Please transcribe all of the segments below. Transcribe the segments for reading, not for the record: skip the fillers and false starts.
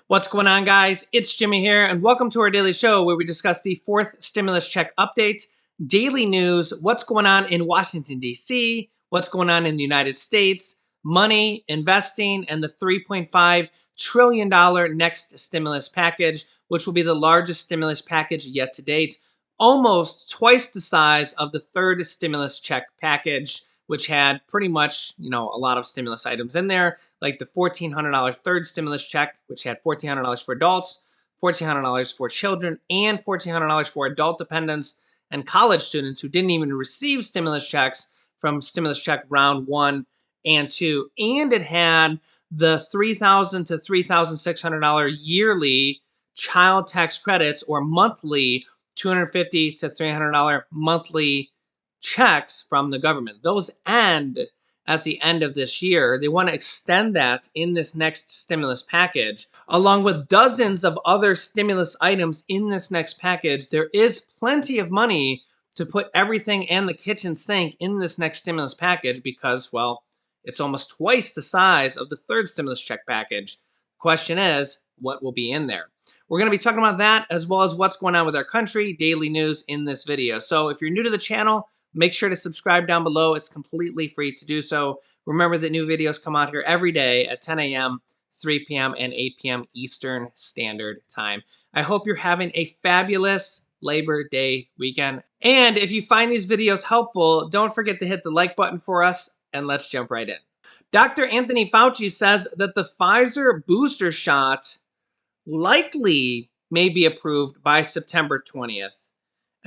What's going on, guys? It's Jimmy here, and welcome to our daily show where we discuss the fourth stimulus check update, daily news, what's going on in Washington, D.C., what's going on in the United States, money, investing, and the $3.5 trillion next stimulus package, which will be the largest stimulus package yet to date, almost twice the size of the third stimulus check package, which had pretty much, a lot of stimulus items in there, like the $1,400 third stimulus check, which had $1,400 for adults, $1,400 for children, and $1,400 for adult dependents and college students who didn't even receive stimulus checks from stimulus check round 1 and 2. And it had the $3,000 to $3,600 yearly child tax credits, or monthly $250 to $300 monthly checks from the government. Those end at the end of this year. They want to extend that in this next stimulus package, along with dozens of other stimulus items in this next package. There is plenty of money to put everything and the kitchen sink in this next stimulus package because, well, it's almost twice the size of the third stimulus check package. Question is, what will be in there? We're going to be talking about that as well as what's going on with our country, daily news in this video. So if you're new to the channel, make sure to subscribe down below. It's completely free to do so. Remember that new videos come out here every day at 10 a.m., 3 p.m., and 8 p.m. Eastern Standard Time. I hope you're having a fabulous Labor Day weekend. And if you find these videos helpful, don't forget to hit the like button for us, and let's jump right in. Dr. Anthony Fauci says that the Pfizer booster shot likely may be approved by September 20th.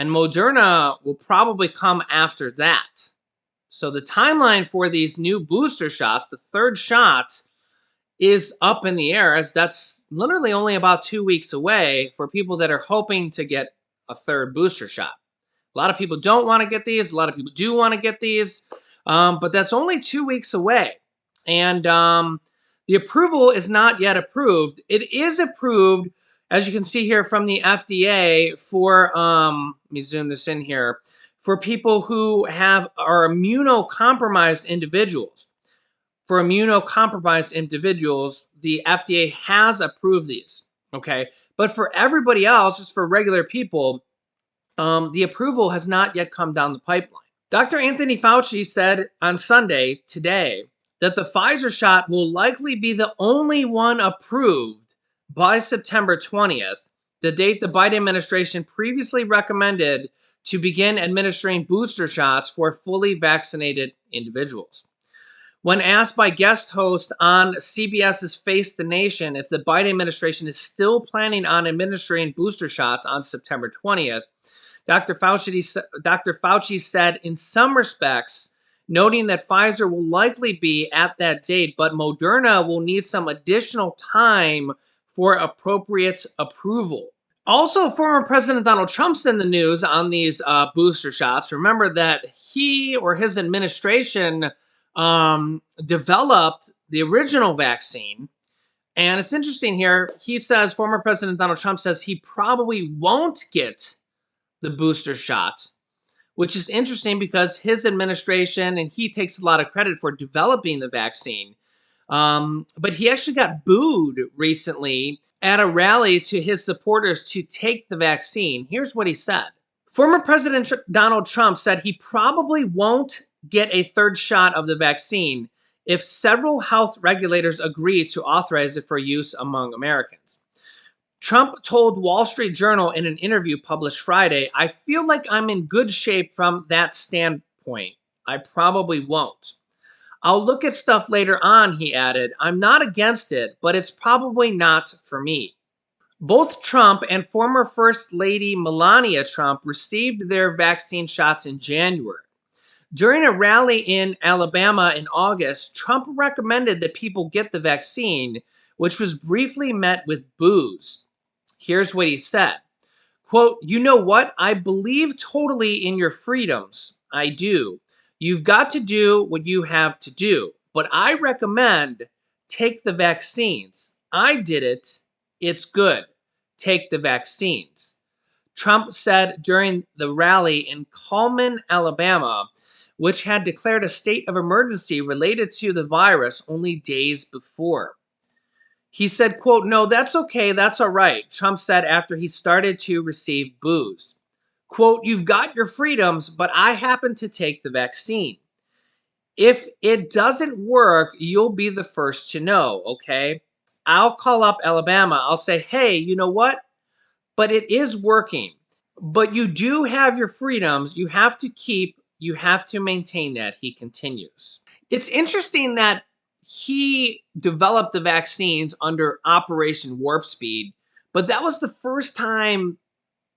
And Moderna will probably come after that. So the timeline for these new booster shots, the third shot, is up in the air, as that's literally only about 2 weeks away for people that are hoping to get a third booster shot. A lot of people don't want to get these. A lot of people do want to get these. But that's only 2 weeks away. And the approval is not yet approved. It is approved, as you can see here, from the FDA for, let me zoom this in here, for people who are immunocompromised individuals. For immunocompromised individuals, the FDA has approved these, okay? But for everybody else, just for regular people, the approval has not yet come down the pipeline. Dr. Anthony Fauci said on Sunday, today, that the Pfizer shot will likely be the only one approved by September 20th, the date the Biden administration previously recommended to begin administering booster shots for fully vaccinated individuals. When asked by guest host on CBS's Face the Nation if the Biden administration is still planning on administering booster shots on September 20th, Dr. Fauci said, in some respects, noting that Pfizer will likely be at that date, but Moderna will need some additional time for appropriate approval. Also, former President Donald Trump's in the news on these booster shots. Remember that he or his administration developed the original vaccine. And it's interesting here. He says, former President Donald Trump says he probably won't get the booster shot, which is interesting because his administration, and he takes a lot of credit for developing the vaccine, but he actually got booed recently at a rally to his supporters to take the vaccine. Here's what he said. Former President Donald Trump said he probably won't get a third shot of the vaccine if several health regulators agree to authorize it for use among Americans. Trump told Wall Street Journal in an interview published Friday, "I feel like I'm in good shape from that standpoint. I probably won't. I'll look at stuff later on," he added. "I'm not against it, but it's probably not for me." Both Trump and former First Lady Melania Trump received their vaccine shots in January. During a rally in Alabama in August, Trump recommended that people get the vaccine, which was briefly met with boos. Here's what he said, quote, "You know what? I believe totally in your freedoms. I do. You've got to do what you have to do. But I recommend take the vaccines. I did it. It's good. Take the vaccines." Trump said during the rally in Cullman, Alabama, which had declared a state of emergency related to the virus only days before. He said, quote, "No, that's okay. That's all right," Trump said after he started to receive boos. Quote, "You've got your freedoms, but I happen to take the vaccine. If it doesn't work, you'll be the first to know, okay? I'll call up Alabama. I'll say, hey, you know what? But it is working. But you do have your freedoms. You have to maintain that," he continues. It's interesting that he developed the vaccines under Operation Warp Speed, but that was the first time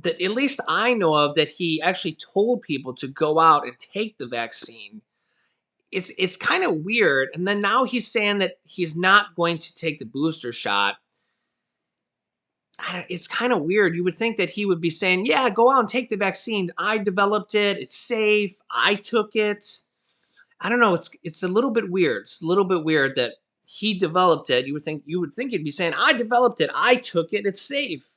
that, at least I know of, that he actually told people to go out and take the vaccine. It's kind of weird. And then now he's saying that he's not going to take the booster shot. It's kind of weird. You would think that he would be saying, "Yeah, go out and take the vaccine. I developed it. It's safe. I took it." I don't know. It's a little bit weird. It's a little bit weird that he developed it. You would think he'd be saying, "I developed it. I took it. It's safe."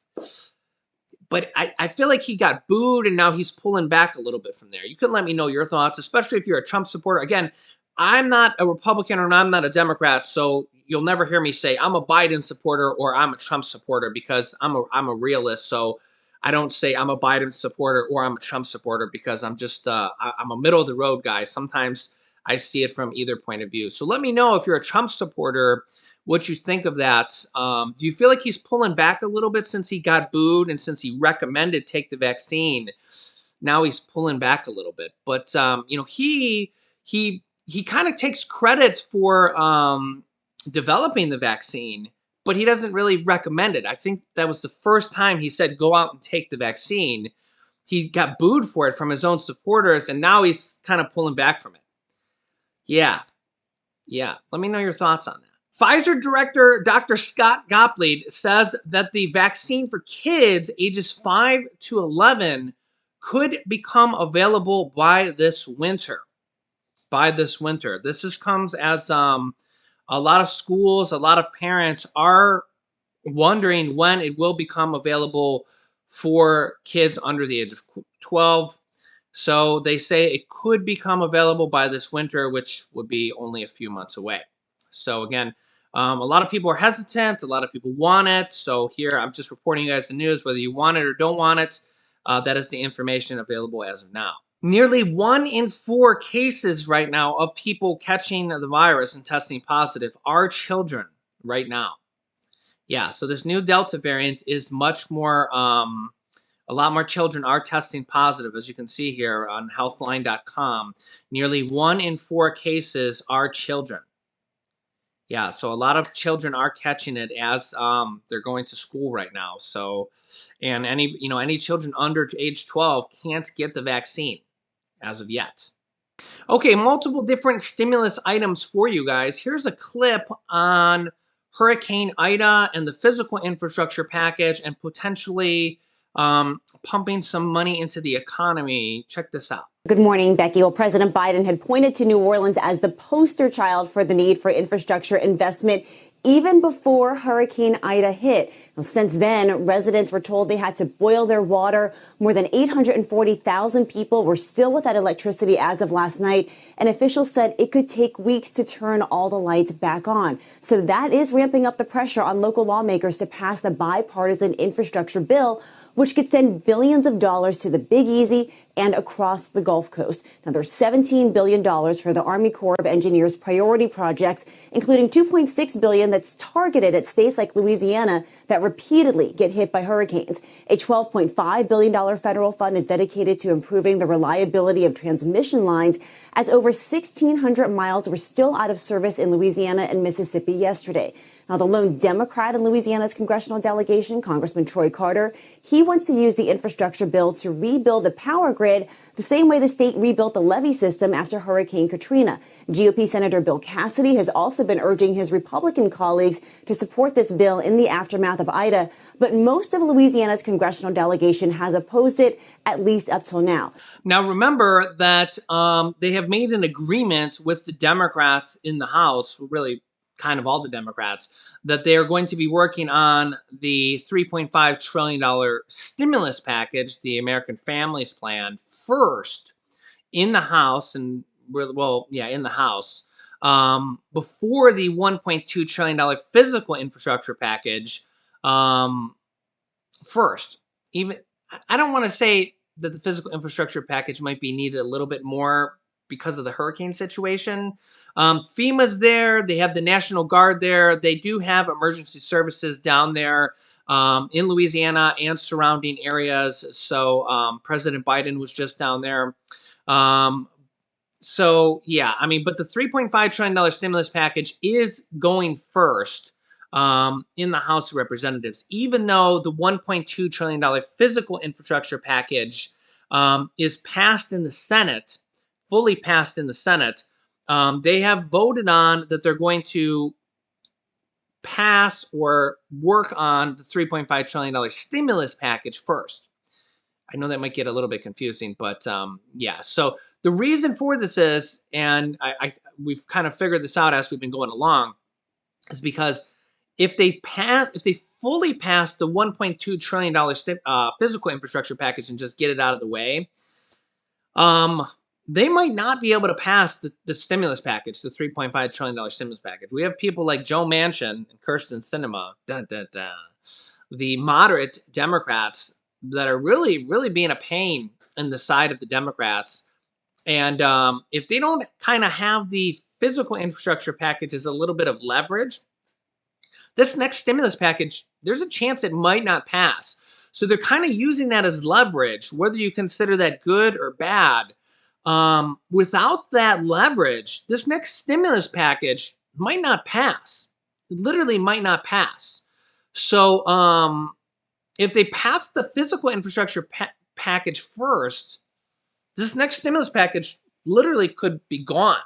But I feel like he got booed and now he's pulling back a little bit from there. You can let me know your thoughts, especially if you're a Trump supporter. Again, I'm not a Republican and I'm not a Democrat, so you'll never hear me say I'm a Biden supporter or I'm a Trump supporter, because I'm a realist. So I don't say I'm a Biden supporter or I'm a Trump supporter, because I'm a middle of the road guy. Sometimes I see it from either point of view. So let me know if you're a Trump supporter what you think of that. Do you feel like he's pulling back a little bit since he got booed and since he recommended take the vaccine? Now he's pulling back a little bit, but he kind of takes credit for developing the vaccine, but he doesn't really recommend it. I think that was the first time he said go out and take the vaccine. He got booed for it from his own supporters, and now he's kind of pulling back from it. Yeah, yeah. Let me know your thoughts on that. Pfizer director Dr. Scott Gottlieb says that the vaccine for kids ages 5 to 11 could become available by this winter. This comes as a lot of schools, a lot of parents are wondering when it will become available for kids under the age of 12. So they say it could become available by this winter, which would be only a few months away. So again, a lot of people are hesitant. A lot of people want it. So here, I'm just reporting you guys the news. Whether you want it or don't want it, that is the information available as of now. Nearly 1 in 4 cases right now of people catching the virus and testing positive are children right now. Yeah, so this new Delta variant is much more, a lot more children are testing positive, as you can see here on healthline.com. Nearly 1 in 4 cases are children. Yeah, so a lot of children are catching it as they're going to school right now. So, and any children under age 12 can't get the vaccine as of yet. Okay, multiple different stimulus items for you guys. Here's a clip on Hurricane Ida and the physical infrastructure package and potentially pumping some money into the economy. Check this out. Good morning, Becky. Well, President Biden had pointed to New Orleans as the poster child for the need for infrastructure investment even before Hurricane Ida hit. Now, since then, residents were told they had to boil their water. More than 840,000 people were still without electricity as of last night, and officials said it could take weeks to turn all the lights back on. So that is ramping up the pressure on local lawmakers to pass the bipartisan infrastructure bill, which could send billions of dollars to the Big Easy and across the Gulf Coast. Now, there's $17 billion for the Army Corps of Engineers priority projects, including $2.6 billion that's targeted at states like Louisiana that repeatedly get hit by hurricanes. A $12.5 billion federal fund is dedicated to improving the reliability of transmission lines, as over 1,600 miles were still out of service in Louisiana and Mississippi yesterday. Now, the lone Democrat in Louisiana's congressional delegation, Congressman Troy Carter, he wants to use the infrastructure bill to rebuild the power grid the same way the state rebuilt the levee system after Hurricane Katrina. GOP Senator Bill Cassidy has also been urging his Republican colleagues to support this bill in the aftermath of Ida, but most of Louisiana's congressional delegation has opposed it, at least up till now. Now, remember that they have made an agreement with the Democrats in the House, really kind of all the Democrats, that they are going to be working on the $3.5 trillion stimulus package, the American Families Plan, first in the House, in the House, before the $1.2 trillion physical infrastructure package first. Even I don't want to say that the physical infrastructure package might be needed a little bit more because of the hurricane situation. FEMA's there. They have the National Guard there. They do have emergency services down there in Louisiana and surrounding areas. So President Biden was just down there. Um, so yeah, I mean, but the $3.5 trillion stimulus package is going first in the House of Representatives, even though the $1.2 trillion physical infrastructure package is passed in the Senate, fully passed in the Senate. They have voted on that they're going to pass or work on the $3.5 trillion stimulus package first. I know that might get a little bit confusing, but yeah. So the reason for this is, and we've kind of figured this out as we've been going along, is because if they fully pass the $1.2 trillion physical infrastructure package and just get it out of the way, they might not be able to pass the stimulus package, the $3.5 trillion stimulus package. We have people like Joe Manchin and Kirsten Sinema, the moderate Democrats that are really, really being a pain in the side of the Democrats. And if they don't kind of have the physical infrastructure package as a little bit of leverage, this next stimulus package, there's a chance it might not pass. So they're kind of using that as leverage, whether you consider that good or bad. Without that leverage, this next stimulus package might not pass. It literally might not pass. So if they pass the physical infrastructure package first, this next stimulus package literally could be gone.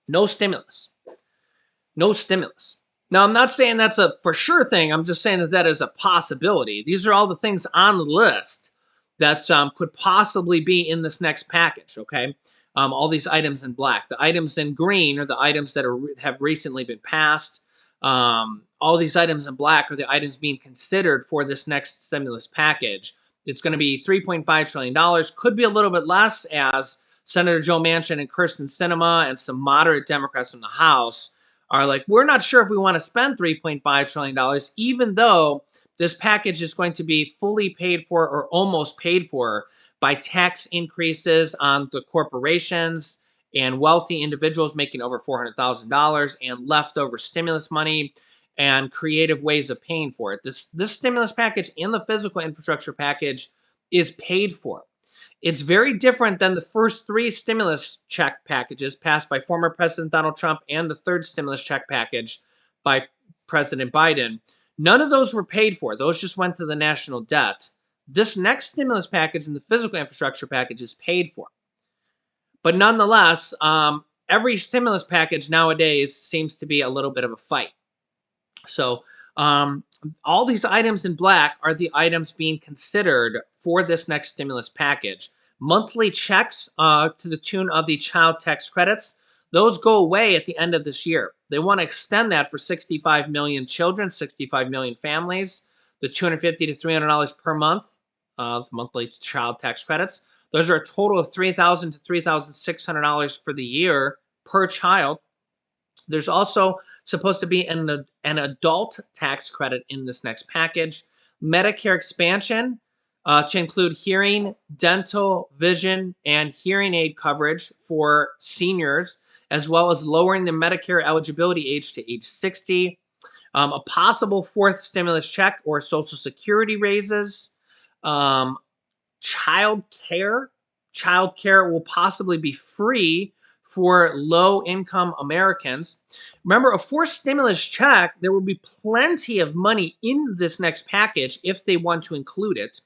No stimulus. No stimulus. Now, I'm not saying that's a for sure thing. I'm just saying that that is a possibility. These are all the things on the list that could possibly be in this next package, okay? All these items in black. The items in green are the items that have recently been passed. All these items in black are the items being considered for this next stimulus package. It's going to be $3.5 trillion. Could be a little bit less, as Senator Joe Manchin and Kirsten Sinema and some moderate Democrats from the House are like, we're not sure if we want to spend $3.5 trillion, even though this package is going to be fully paid for or almost paid for by tax increases on the corporations and wealthy individuals making over $400,000 and leftover stimulus money and creative ways of paying for it. This stimulus package and the physical infrastructure package is paid for. It's very different than the first three stimulus check packages passed by former President Donald Trump and the third stimulus check package by President Biden. None of those were paid for. Those just went to the national debt. This next stimulus package and the physical infrastructure package is paid for. But nonetheless, every stimulus package nowadays seems to be a little bit of a fight. So all these items in black are the items being considered for this next stimulus package. Monthly checks to the tune of the child tax credits, those go away at the end of this year. They want to extend that for 65 million children, 65 million families, the $250 to $300 per month of monthly child tax credits. Those are a total of $3,000 to $3,600 for the year per child. There's also supposed to be an adult tax credit in this next package. Medicare expansion to include hearing, dental, vision, and hearing aid coverage for seniors, as well as lowering the Medicare eligibility age to age 60. A possible fourth stimulus check or Social Security raises. Child care. Child care will possibly be free for low-income Americans. Remember, a fourth stimulus check, there will be plenty of money in this next package if they want to include it.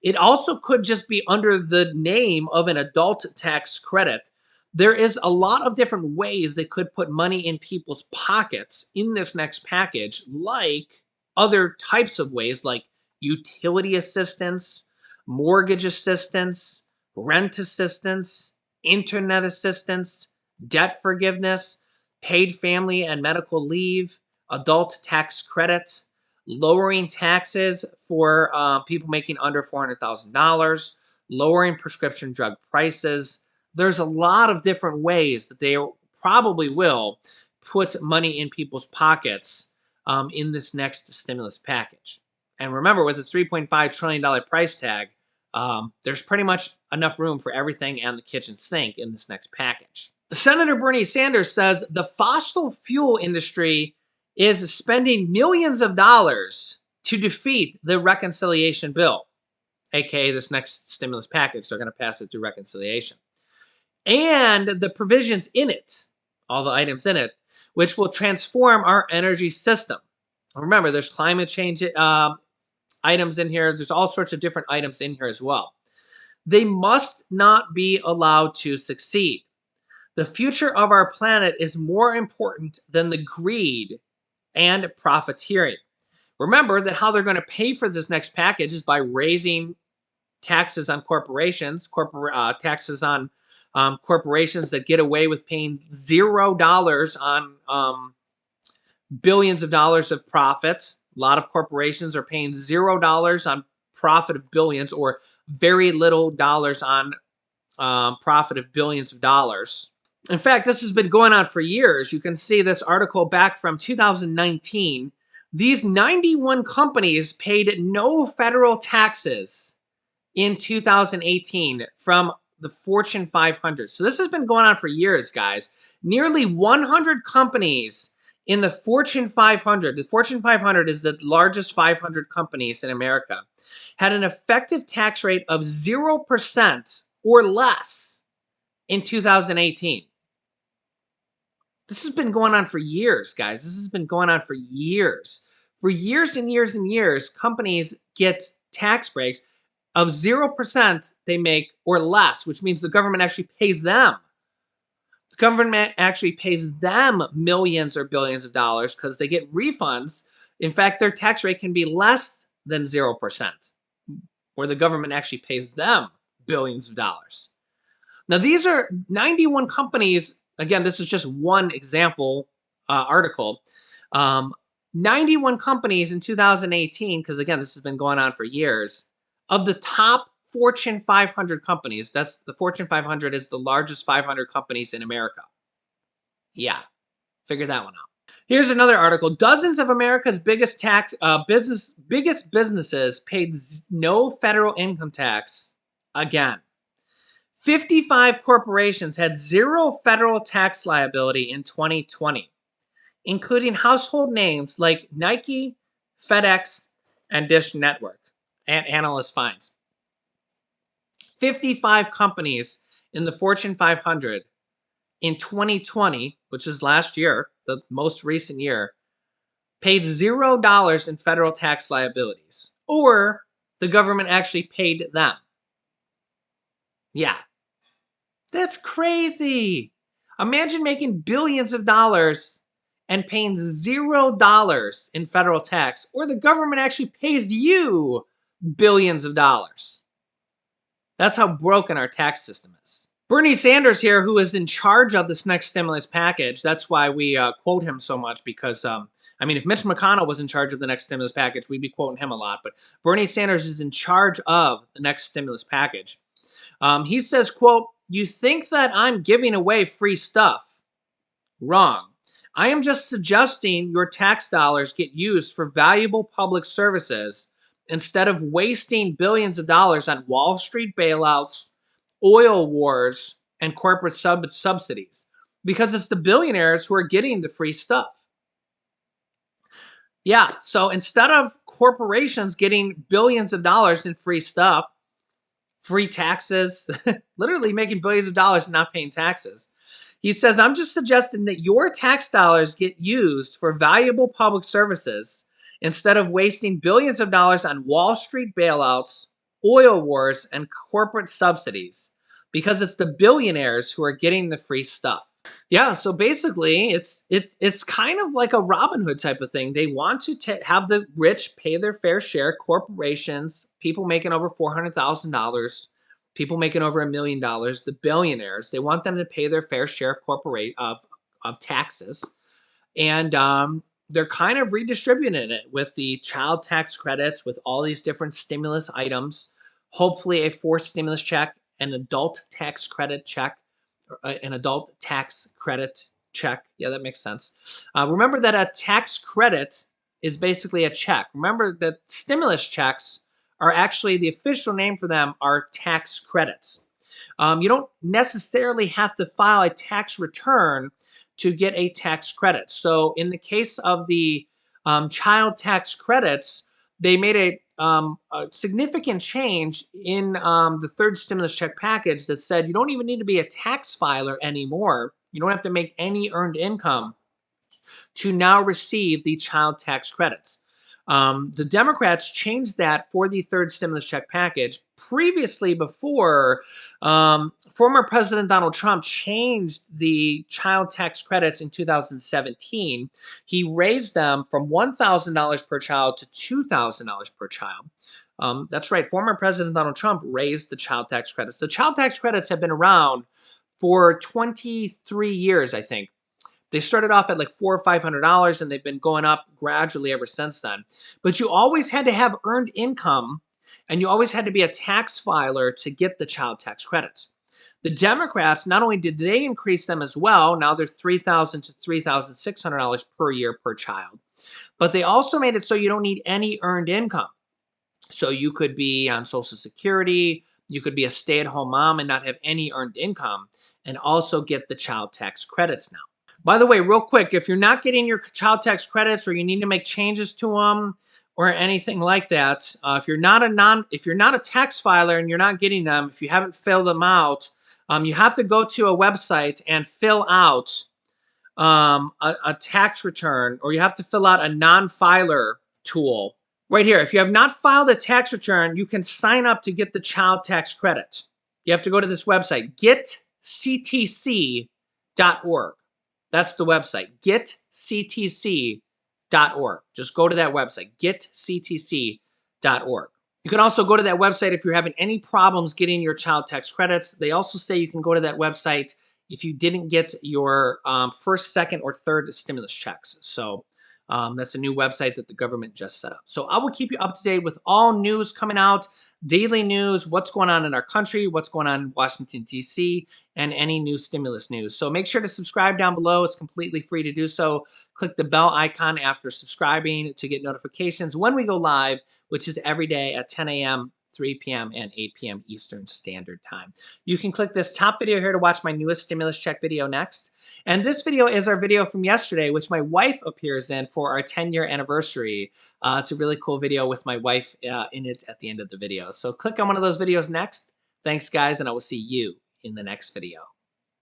It also could just be under the name of an adult tax credit. There is a lot of different ways they could put money in people's pockets in this next package, like other types of ways, like utility assistance, mortgage assistance, rent assistance, internet assistance, debt forgiveness, paid family and medical leave, adult tax credits, lowering taxes for people making under $400,000, lowering prescription drug prices. There's a lot of different ways that they probably will put money in people's pockets in this next stimulus package. And remember, with a $3.5 trillion price tag, there's pretty much enough room for everything and the kitchen sink in this next package. Senator Bernie Sanders says the fossil fuel industry is spending millions of dollars to defeat the reconciliation bill, aka this next stimulus package. They're going to pass it through reconciliation. And the provisions in it, all the items in it, which will transform our energy system. Remember, there's climate change items in here. There's all sorts of different items in here as well. They must not be allowed to succeed. The future of our planet is more important than the greed and profiteering. Remember that how they're going to pay for this next package is by raising taxes on corporations, taxes on corporations that get away with paying $0 on billions of dollars of profit. A lot of corporations are paying $0 on profit of billions, or very little dollars on profit of billions of dollars. In fact, this has been going on for years. You can see this article back from 2019. These 91 companies paid no federal taxes in 2018 from the Fortune 500. So this has been going on for years, guys. Nearly 100 companies in the Fortune 500, the Fortune 500 is the largest 500 companies in America, had an effective tax rate of 0% or less in 2018. This has been going on for years, guys. This has been going on for years. For years and years and years, companies get tax breaks of 0% they make or less, which means the government actually pays them. The government actually pays them millions or billions of dollars because they get refunds. In fact, their tax rate can be less than 0%, where the government actually pays them billions of dollars. Now, these are 91 companies. Again, this is just one example article. 91 companies in 2018, because again, this has been going on for years, of the top Fortune 500 companies. That's the Fortune 500 is the largest 500 companies in America. Yeah, figure that one out. Here's another article. Dozens of America's biggest businesses paid no federal income tax again. 55 corporations had zero federal tax liability in 2020, including household names like Nike, FedEx, and Dish Network, and analyst finds. 55 companies in the Fortune 500 in 2020, which is last year, the most recent year, paid $0 in federal tax liabilities, or the government actually paid them. Yeah. That's crazy. Imagine making billions of dollars and paying $0 in federal tax, or the government actually pays you billions of dollars. That's how broken our tax system is. Bernie Sanders here, who is in charge of this next stimulus package, that's why we quote him so much, because, I mean, if Mitch McConnell was in charge of the next stimulus package, we'd be quoting him a lot, but Bernie Sanders is in charge of the next stimulus package. He says, quote, "You think that I'm giving away free stuff? Wrong. I am just suggesting your tax dollars get used for valuable public services instead of wasting billions of dollars on Wall Street bailouts, oil wars, and corporate subsidies, because it's the billionaires who are getting the free stuff." Yeah, so instead of corporations getting billions of dollars in free stuff, free taxes, literally making billions of dollars and not paying taxes, he says, "I'm just suggesting that your tax dollars get used for valuable public services instead of wasting billions of dollars on Wall Street bailouts, oil wars, and corporate subsidies, because it's the billionaires who are getting the free stuff." Yeah, so basically, it's kind of like a Robin Hood type of thing. They want to have the rich pay their fair share. Corporations, people making over $400,000, people making over $1 million, the billionaires, they want them to pay their fair share of taxes, and they're kind of redistributing it with the child tax credits, with all these different stimulus items. Hopefully, a fourth stimulus check, an adult tax credit check, an adult tax credit check. Yeah, that makes sense. Remember that a tax credit is basically a check. Remember that stimulus checks are actually, the official name for them are tax credits. You don't necessarily have to file a tax return to get a tax credit. So in the case of the child tax credits, they made a significant change in the third stimulus check package that said you don't even need to be a tax filer anymore. You don't have to make any earned income to now receive the child tax credits. The Democrats changed that for the third stimulus check package. Previously, before, former President Donald Trump changed the child tax credits in 2017. He raised them from $1,000 per child to $2,000 per child. That's right. Former President Donald Trump raised the child tax credits. The child tax credits have been around for 23 years, I think. They started off at like $400 or $500, and they've been going up gradually ever since then. But you always had to have earned income, and you always had to be a tax filer to get the child tax credits. The Democrats, not only did they increase them as well, now they're $3,000 to $3,600 per year per child, but they also made it so you don't need any earned income. So you could be on Social Security, you could be a stay-at-home mom and not have any earned income, and also get the child tax credits now. By the way, real quick, if you're not getting your child tax credits or you need to make changes to them or anything like that, if you're not a tax filer and you're not getting them, if you haven't filled them out, you have to go to a website and fill out a tax return, or you have to fill out a non-filer tool. Right here, if you have not filed a tax return, you can sign up to get the child tax credit. You have to go to this website, getctc.org. That's the website, getctc.org. Just go to that website, getctc.org. You can also go to that website if you're having any problems getting your child tax credits. They also say you can go to that website if you didn't get your first, second, or third stimulus checks. So that's a new website that the government just set up. So I will keep you up to date with all news coming out, daily news, what's going on in our country, what's going on in Washington, D.C., and any new stimulus news. So make sure to subscribe down below. It's completely free to do so. Click the bell icon after subscribing to get notifications when we go live, which is every day at 10 a.m., 3 p.m., and 8 p.m. Eastern Standard Time. You can click this top video here to watch my newest stimulus check video next. And this video is our video from yesterday, which my wife appears in for our 10-year anniversary. It's a really cool video with my wife in it at the end of the video. So click on one of those videos next. Thanks, guys, and I will see you in the next video.